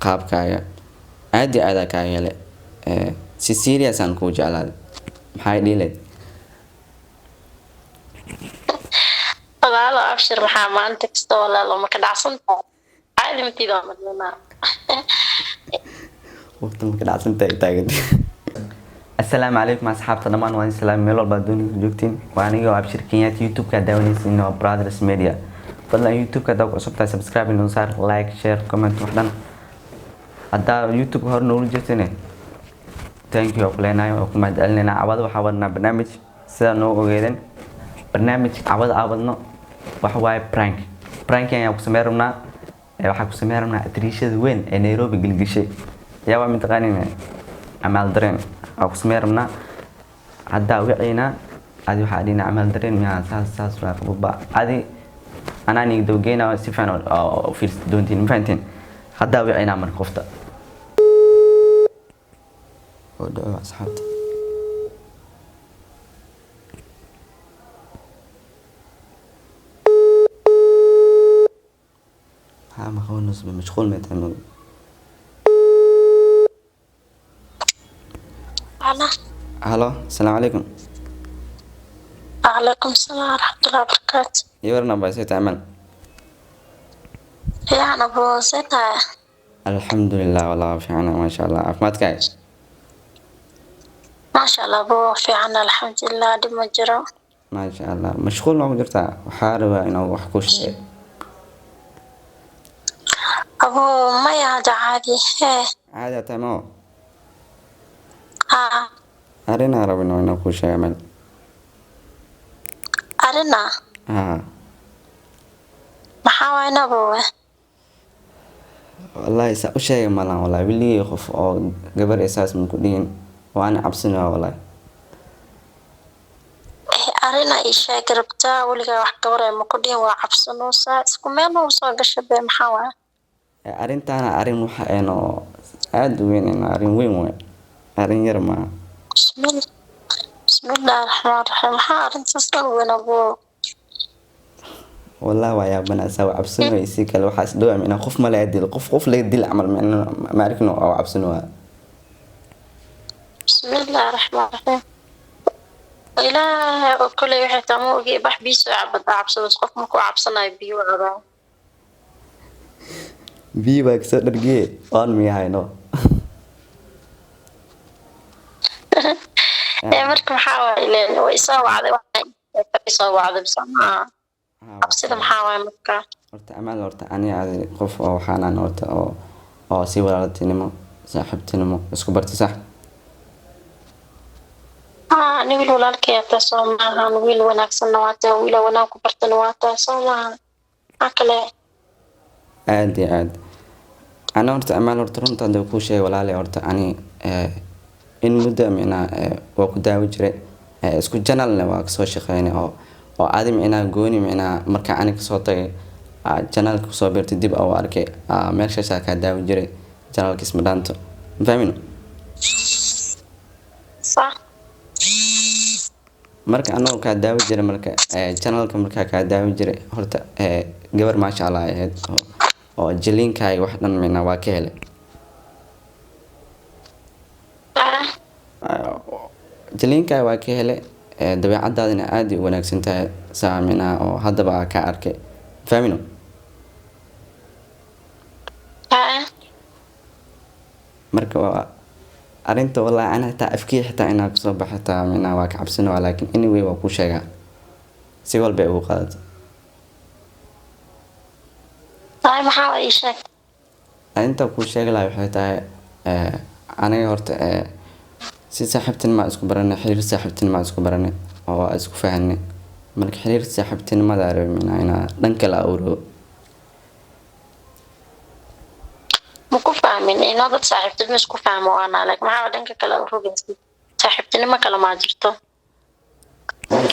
qaabkaaga aad iyo aad kaaga hele si serious aan kuu jeclaaday maxay dhiileed walaalo abshir maxaa maanta kasta walaalo ma ka dhacsantahay caadi matiida madnaa waqti ma ka dhacsantahay taagan السلام عليكم أصحاب تنمان وأنا سلام ميلول بدون جوكتين وأنا جو أبشر كينيات يوتيوب كداوني سينو برادرز ميديا فضلا يوتيوب كداو كسبتا سبسكرايب نوصار لايك شير كومنت وحدنا هذا يوتيوب هور نور جتني thank you أقولنا وكما دلنا عوض وحاولنا برنامج سنو وغيرن برنامج عوض عوضنا وحواي برانك يعني أقسميرنا وحكسميرنا أتريشة وين نيروبي قلقشي يا وامن تغانينا عمل درين أو سميرنا عدا وعينا هذه حالينا عمل درين يا ساس ربع هذه أنا نقدر جينا سفن أو في دونتين فانتين عدا وعينا من خفته وده أصحاب ها ما هو نصب مشغول متهم هلا السلام عليكم وعليكم السلام ورحمة الله وبركاته يورنا بسيط عمل يا أنا بوسيتها الحمد لله والله في عنا ما شاء الله عفماتك عايش ما شاء الله بو في عنا الحمد لله دي مجرى ما شاء الله مشغول ما قدرت وحاربة إنه وحكوش شيء أبو ما يهدى عادي هيه عادة تمام ها أرينا رب إنه نقول شيء عمل أرنا ها محاوين أبوه والله شيء مالا والله باللي يخف أو قبل أساس من كلين وأنا عبسنا والله أرنا إيشا قربتا ولقى وحكوري مكودين وعبسنو ساسكو مينو وصوغ الشبه محاوين أرنتانا أرن وحا إنه aad weyn in arin weyn way arin yar ma بسم الله الرحمن الرحيم حارن تسوين أبو والله ويا بنا سوى عبسنو يسيك لو حاس دوع من خوف ما لا يدل خوف لا يدل عمل من ما عرفنا أو عبسنو بسم الله الرحمن الرحيم إله كل واحد تمو يبح بيسو عبد عبسو بس خوف مكو عبسنا يبيو عبا بيبك صدرجي on me هاي marka maxaa waaye way soo wacday waxay soo wacday bismaa absida maxaa waaye marka horta amal horta ani aad qof oo waxaan horta oo si walaaltinimo saaxiibtinimo isku barti sax ni wiil walaalkay ta soo maahan wiil wanaagsan waata wiil wanaag ku bartan waata soo maahan akale aad ana horta amal horta runta hadda ku sheegay walaalay horta ani in muddo mina waa ku daawi jiray isku channel waa ka soo shaqeynay oo aadi mina gooni mina marka aan ka soo tagay channel ku soo beertay dib oo arkay meesha ka daawi jiray channel kisma dhaanto fahmin صح marka anoo ka daawi jiray marka channelka marka ka daawi jiray horta gabar ma sha Allah ahayd oo jilinkay wax dhan mina waa ka helay jilinkay waa ka helay dabeecadaadina aad u wanaagsan tahay saamina oo hadaba ka arkay fahmino marka arinta wallahi ana taa afkii xitaa inaa kusoo baxata mina waa ka cabsano laakiin anyway waa ku sheegaa si walba ay u qaadato ay maxaa ay sheeg inta ku sheegay waxay tahay aniga horta si saaxiibtinimo isku baranay xiriir saaxiibtinimo isku baranay oo isku fahanay marka xiriir saaxiibtinimada aragna ina dhanka la awro ma ku fahmin inaad saaxiibtinimo isku fahmo ana laakiin maxaa dhanka kala awrogaysid saaxiibtinimo kala ma jirto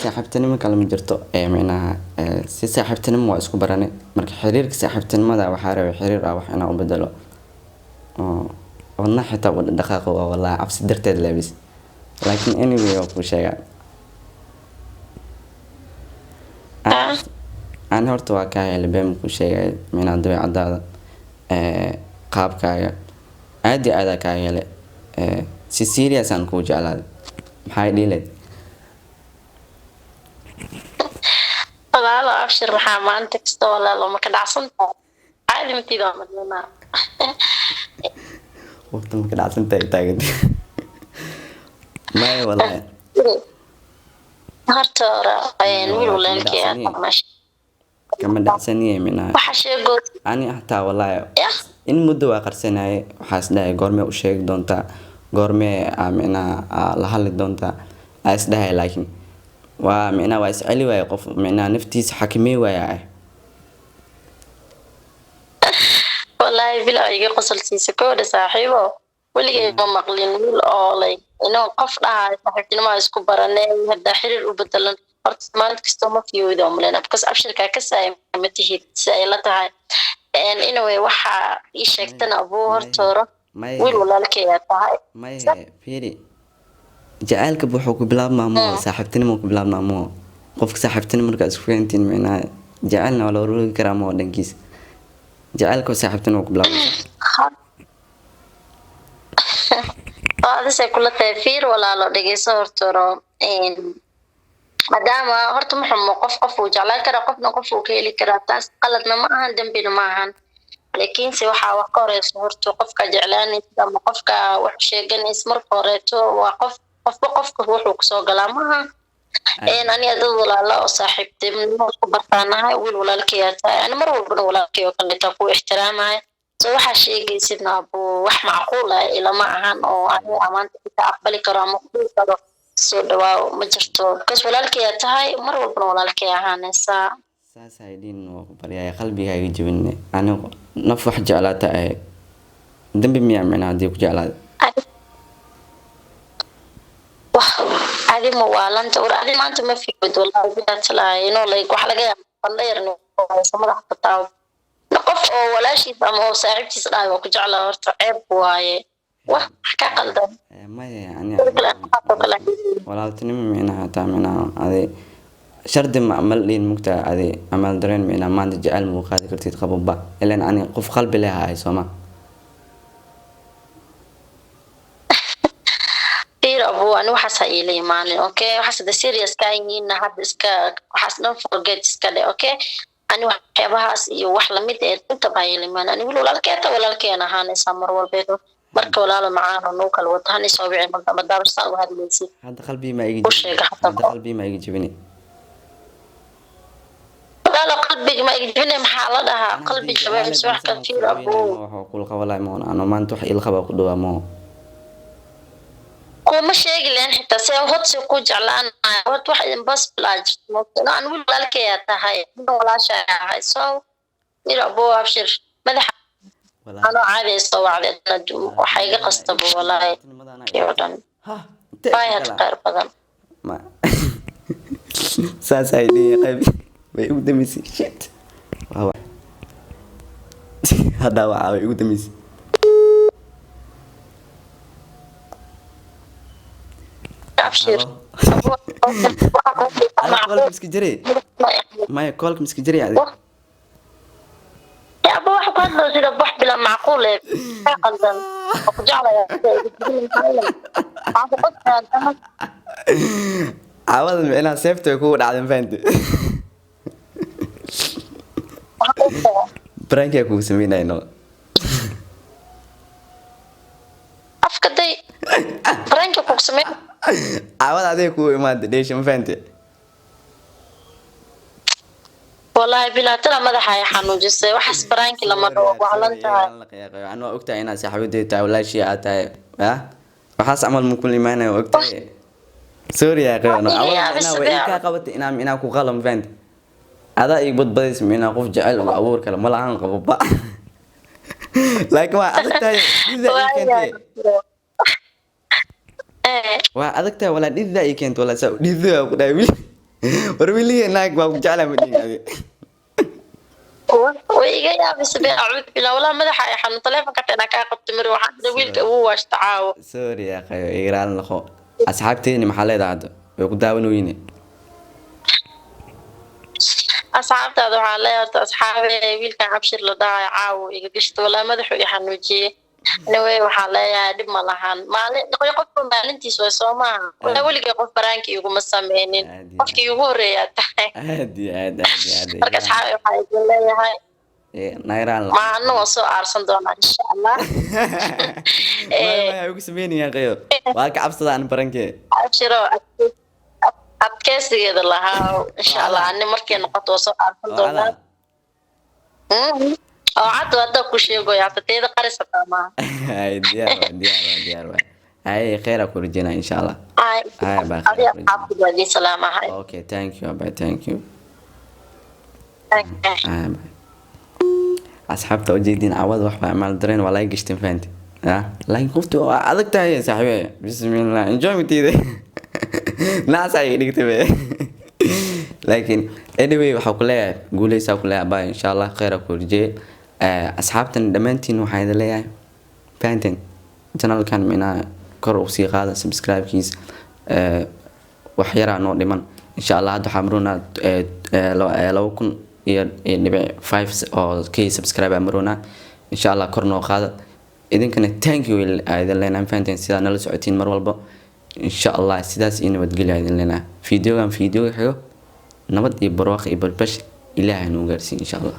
saaxiibtinimo kala ma jirto mina si saaxiibtinimo waa isku baranay marka xiriirka saaxiibtinimada waxa rabay xiriir ah wax ina u bedelo wadna xitaa wada dhaqaaqo waa wallahi cabsi darteed laabis laakiin anyway oo ku sheega aan horta waa ka helay been ku sheegay mina dabeecadaada qaabkaaga aad iyo aad kaa hele si serious aan kuu jeclaaday maxay dhiileed walaalo abshir waxaa maanta kasta walaalo ma ka dhacsantahay caadi matiida madnaa waqti ma ka dhacsantahay taagan may walaal horta hore wiil walaalkii kama dhacsaniyay minaa waxa sheego ani hataa walaal in muddo waa qarsanaayay waxaas dhahay goormee u sheegi doontaa goormee la hadli doontaa aas dhahay laakiin waa waa isceli waaya qof naftiisa xakimey waaya wallahi bilaa iga qosolsiisa kooda saaxiibo weligay ma maqlin wiil oo inuu qof dhahay saaxiibtinimo isku baranay hadda xiriir u bedelan horta maalin kasta ma fiyoodo umaleena because abshirka ka saay ma tihid si ay la tahay inuu waxa ii sheegtana abuu hortooro wiil walaalkay tahay maye fiiri jacaylka wuxuu ku bilaabmaa moo saaxiibtinimo ku bilaabmaa moo qofka saaxiibtinimo markaa isku fahantiin jacaylna waa loo rogi karaa moo dhankiisa jacaylka saaxiibtinimo ku bilaabmaa adisay kula tahay fiir walaalo dhegeyso hortooro maadaama horta muxumo qof uu jeclaan karaa qofna qof uu ka heli karaa taas qaladna ma ahan dambina ma ahan laakiinse waxaa wax ka horeyso horta qofka jeclaanaysa ama qofka wax sheeganaysa marka horeeto waa qofba qofka wuxuu kusoo galaa maaha aniga dad walaalo oo saaxiibtinimo isku bartaanahay wiil walaalkaya tahay ani mar walbana walaalkay oo kaleeta ku ixtiraamahay so waxaa sheegaysidna abuu wax macquul ah ilama ahan oo aniga maanta inta aqbali karo ama kudhihi karo soo dhawaaw ma jirto because walaalkaya tahay mar walbana walaalkay ahaanaysaa saas haydin waa ku baryaaya qalbigaaga jebinne anigu naf wax jeclaata dambi miyaa haddii ku jeclaada adi ma waalanta war adi maanta ma fiid wallahi bilaad talahay inoo wax laga yaabo madax bataaw qof oo walaashiis ama oo saaxiibtiis dhahay waa ku jeclaa horta ceeb waaye wax ka qaldan maya walaaltinimo hataa adi shardi malin mugta adi amal dareen maanta jecel muu qaadi kartid qababa ilaan ani qof qalbi leh ahay sooma abuu ani waxaas ha iila imaanin okay waxaas da serious ka yihiin hadda iska waxaas dhan forget iska dhe okay ani waxyaabahaas iyo wax lamid inta baa iila imaan ani wiil walaalkeena ahaanaysaa mar walbeedo marka walaalo macaano noo kala wata hani soo bici madaabasaan u hadlaysid hadda qalbi ma iga jebini walaalo qalbiga ma iga jebini maxaa la dhahaa qalbi jabay mise wax ka fiir abuu waxuu kula qabalay moon ano maanta wax ila qaba ku dhawaa moo kuma sheegi leen xitaa si hodsi ku jeclaan wax impossible ah jirto aan wiil walaalkay tahay walaasha ahay so abuu abshir madaxa ano caadi soo wacdeed waxa iga qastabo wallahi yodan baayad qaar badan ma saas ay dhigay qayb way ugu dambeysay shit hada waa way ugu dambeysay abshir kolka miski jire maya kolka miski jire adi يا أبو واحد هذا زي البح بلا معقولة قلبا وجعله عوض معنا سيفته يكون عادم فانت برانك يكون سمينا هنا أفكدي برانك يكون سمينا عوض عليه يكون ما ليش ما فانت والله بلا ترى مدحها حنوجسي وحس برانك لما وعلنتها أنا وقتها أنا صاحبتي تاع ولا شيء تاع وحاس عمل من كل ما أنا وقتها سوري يا أخي أنا وإيكا قبضت أنا كو قلم فانت هذا يبض بديس من أقف جعل وأبور كلام ولا عن قبض لكن ما أذكر وأذكر ولا ديذا يكنت ولا سو ديذا وكذا ورميلي هناك ما جعل مدين وإيجا يا بس أعود بلا ولا مدح يا حنو طلع فكرت أنا كاقبت مروح عند ويلك هو واش تعاو سوري يا أخي إيران لخو أصحابتي إني محل هذا ويقول داون ويني asxaabtaada waxaa leeyahay horta asxaabe wiilkan cabshir la dhahayo caawo iga gashto walaa madaxu i xanuujiyey anyway waxaa leeyahay dhib ma lahan qofka maalintiis way soo maaha walaa weligay qof baraanki iguma sameynin qofkii ugu horreeyaa tahay aad iyo aad marka asxaabe waxaa idin leeyahay nayraan maana waa soo aarsan doonaa insha allah waxay ugu sameynayaan qayo waa ka cabsadaan barankee cabshiro adkeysigeeda lahaa insha allah ani markay noqoto waa soo aarsan doonaa oo cadda hadda ku sheegoy hata teeda qaris hataa maaha diyaar hay khayra ku rajeyna insha allah hay baa adiga xaafidwaadii salaamahay okay thank you bye thank you asxaabta ujeedin cawad wax baa maal dareen waa laga gashteen faanti laakiin qoftu waa adag tahay saaxiibe bismillah enjoy mitiide naas ay dhigtay laakiin anyway waxa ku leeyahay guuleysa ku leeyahay baa insha allah khayra ku rajey asxaabtan dhamaantiin waxaa idin leeyahay faantin channelkan mina kor u sii qaada subscribe-kiis wax yaraa noo dhiman insha allah hadda waxaa marunaa 2,500 oo kay subscribe marunaa insha allah kor noo qaada idinkana thank you idin leenahay faantin sidaa nala socotiin mar walba insha allah sidaas iyo nabadgelyo idin leenahay fiidiyogan fiidiyoga xigo nabad iyo barwaaqo iyo barbash ilaahay nuu gaarsiin insha allah